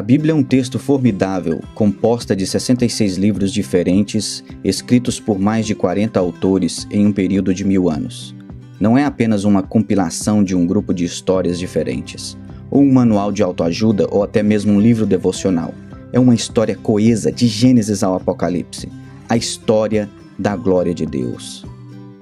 Bíblia é um texto formidável, composta de 66 livros diferentes, escritos por mais de 40 autores em um período de 1000 anos. Não é apenas uma compilação de um grupo de histórias diferentes, ou um manual de autoajuda, ou até mesmo um livro devocional. É uma história coesa de Gênesis ao Apocalipse, a história da glória de Deus.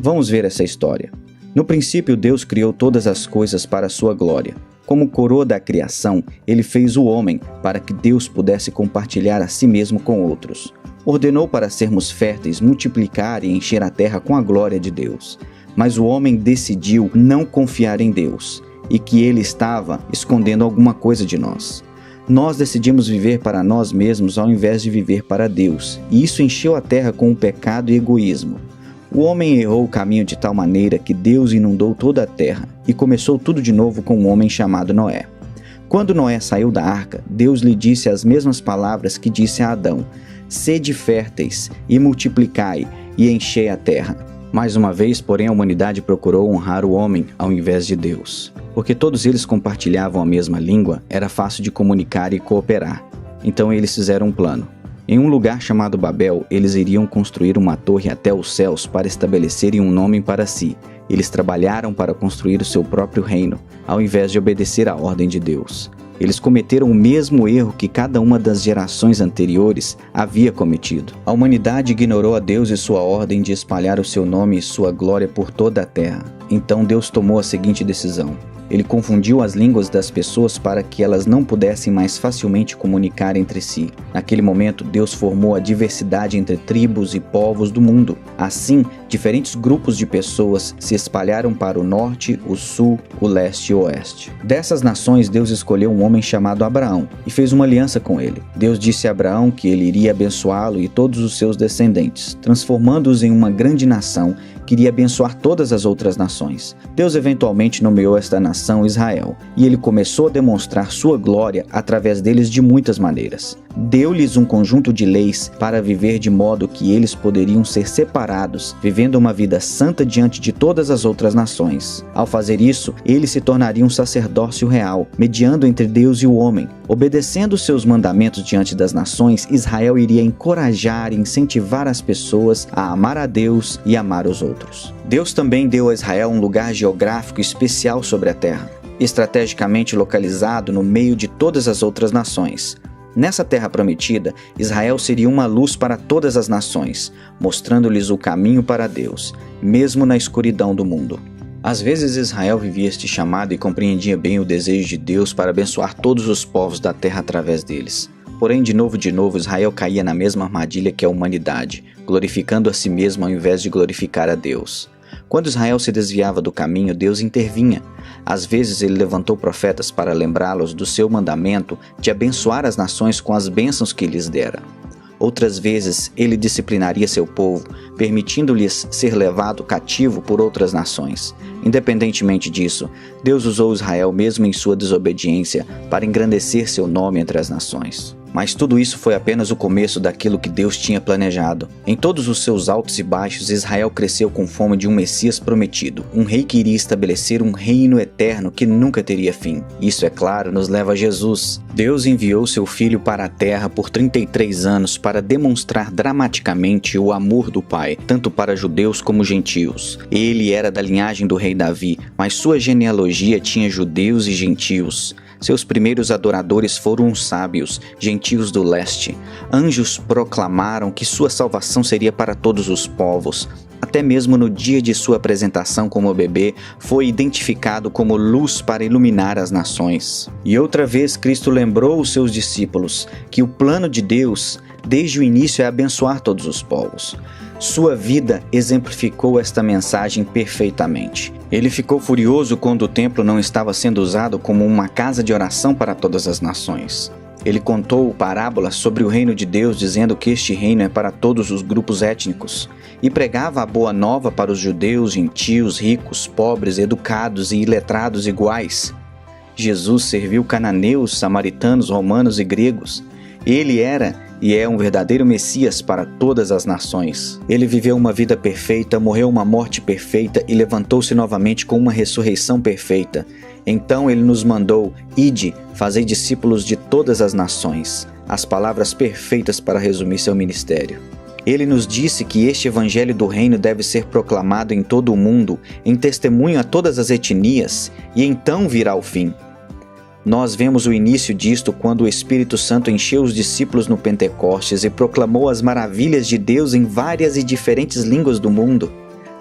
Vamos ver essa história. No princípio, Deus criou todas as coisas para a sua glória. Como coroa da criação, ele fez o homem para que Deus pudesse compartilhar a si mesmo com outros. Ordenou para sermos férteis, multiplicar e encher a terra com a glória de Deus. Mas o homem decidiu não confiar em Deus e que ele estava escondendo alguma coisa de nós. Nós decidimos viver para nós mesmos ao invés de viver para Deus, e isso encheu a terra com o pecado e egoísmo. O homem errou o caminho de tal maneira que Deus inundou toda a terra e começou tudo de novo com um homem chamado Noé. Quando Noé saiu da arca, Deus lhe disse as mesmas palavras que disse a Adão: "Sede férteis e multiplicai e enchei a terra." Mais uma vez, porém, a humanidade procurou honrar o homem ao invés de Deus. Porque todos eles compartilhavam a mesma língua, era fácil de comunicar e cooperar. Então eles fizeram um plano. Em um lugar chamado Babel, eles iriam construir uma torre até os céus para estabelecerem um nome para si. Eles trabalharam para construir o seu próprio reino, ao invés de obedecer à ordem de Deus. Eles cometeram o mesmo erro que cada uma das gerações anteriores havia cometido. A humanidade ignorou a Deus e sua ordem de espalhar o seu nome e sua glória por toda a terra. Então Deus tomou a seguinte decisão. Ele confundiu as línguas das pessoas para que elas não pudessem mais facilmente comunicar entre si. Naquele momento, Deus formou a diversidade entre tribos e povos do mundo. Assim, diferentes grupos de pessoas se espalharam para o norte, o sul, o leste e o oeste. Dessas nações, Deus escolheu um homem chamado Abraão e fez uma aliança com ele. Deus disse a Abraão que ele iria abençoá-lo e todos os seus descendentes, transformando-os em uma grande nação que iria abençoar todas as outras nações. Deus eventualmente nomeou esta nação Israel, e ele começou a demonstrar sua glória através deles de muitas maneiras. Deu-lhes um conjunto de leis para viver de modo que eles poderiam ser separados, vivendo uma vida santa diante de todas as outras nações. Ao fazer isso, eles se tornariam um sacerdócio real, mediando entre Deus e o homem. Obedecendo seus mandamentos diante das nações, Israel iria encorajar e incentivar as pessoas a amar a Deus e amar os outros. Deus também deu a Israel um lugar geográfico especial sobre a terra, estrategicamente localizado no meio de todas as outras nações. Nessa terra prometida, Israel seria uma luz para todas as nações, mostrando-lhes o caminho para Deus, mesmo na escuridão do mundo. Às vezes Israel vivia este chamado e compreendia bem o desejo de Deus para abençoar todos os povos da terra através deles. Porém, de novo, Israel caía na mesma armadilha que a humanidade, glorificando a si mesmo ao invés de glorificar a Deus. Quando Israel se desviava do caminho, Deus intervinha. Às vezes ele levantou profetas para lembrá-los do seu mandamento de abençoar as nações com as bênçãos que lhes dera. Outras vezes ele disciplinaria seu povo, permitindo-lhes ser levado cativo por outras nações. Independentemente disso, Deus usou Israel mesmo em sua desobediência para engrandecer seu nome entre as nações. Mas tudo isso foi apenas o começo daquilo que Deus tinha planejado. Em todos os seus altos e baixos, Israel cresceu com fome de um Messias prometido, um rei que iria estabelecer um reino eterno que nunca teria fim. Isso, é claro, nos leva a Jesus. Deus enviou seu Filho para a terra por 33 anos para demonstrar dramaticamente o amor do Pai, tanto para judeus como gentios. Ele era da linhagem do rei Davi, mas sua genealogia tinha judeus e gentios. Seus primeiros adoradores foram os sábios, gentios do leste. Anjos proclamaram que sua salvação seria para todos os povos. Até mesmo no dia de sua apresentação como bebê, foi identificado como luz para iluminar as nações. E outra vez Cristo lembrou os seus discípulos que o plano de Deus, desde o início, é abençoar todos os povos. Sua vida exemplificou esta mensagem perfeitamente. Ele ficou furioso quando o templo não estava sendo usado como uma casa de oração para todas as nações. Ele contou parábolas sobre o reino de Deus, dizendo que este reino é para todos os grupos étnicos, e pregava a boa nova para os judeus, gentios, ricos, pobres, educados e iletrados iguais. Jesus serviu cananeus, samaritanos, romanos e gregos. Ele era e é um verdadeiro Messias para todas as nações. Ele viveu uma vida perfeita, morreu uma morte perfeita e levantou-se novamente com uma ressurreição perfeita. Então ele nos mandou: ide, fazei discípulos de todas as nações. As palavras perfeitas para resumir seu ministério. Ele nos disse que este evangelho do reino deve ser proclamado em todo o mundo, em testemunho a todas as etnias, e então virá o fim. Nós vemos o início disto quando o Espírito Santo encheu os discípulos no Pentecostes e proclamou as maravilhas de Deus em várias e diferentes línguas do mundo.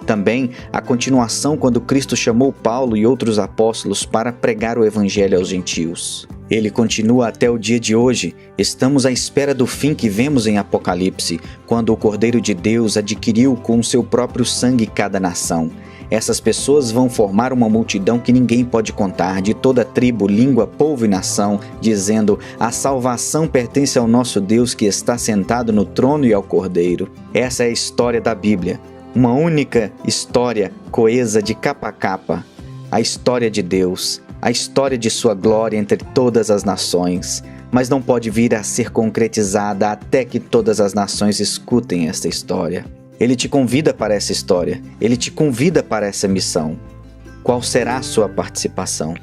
Também a continuação quando Cristo chamou Paulo e outros apóstolos para pregar o evangelho aos gentios. Ele continua até o dia de hoje. Estamos à espera do fim que vemos em Apocalipse, quando o Cordeiro de Deus adquiriu com o seu próprio sangue cada nação. Essas pessoas vão formar uma multidão que ninguém pode contar, de toda tribo, língua, povo e nação, dizendo: a salvação pertence ao nosso Deus que está sentado no trono e ao Cordeiro. Essa é a história da Bíblia. Uma única história coesa de capa a capa. A história de Deus, a história de sua glória entre todas as nações. Mas não pode vir a ser concretizada até que todas as nações escutem esta história. Ele te convida para essa história. Ele te convida para essa missão. Qual será a sua participação?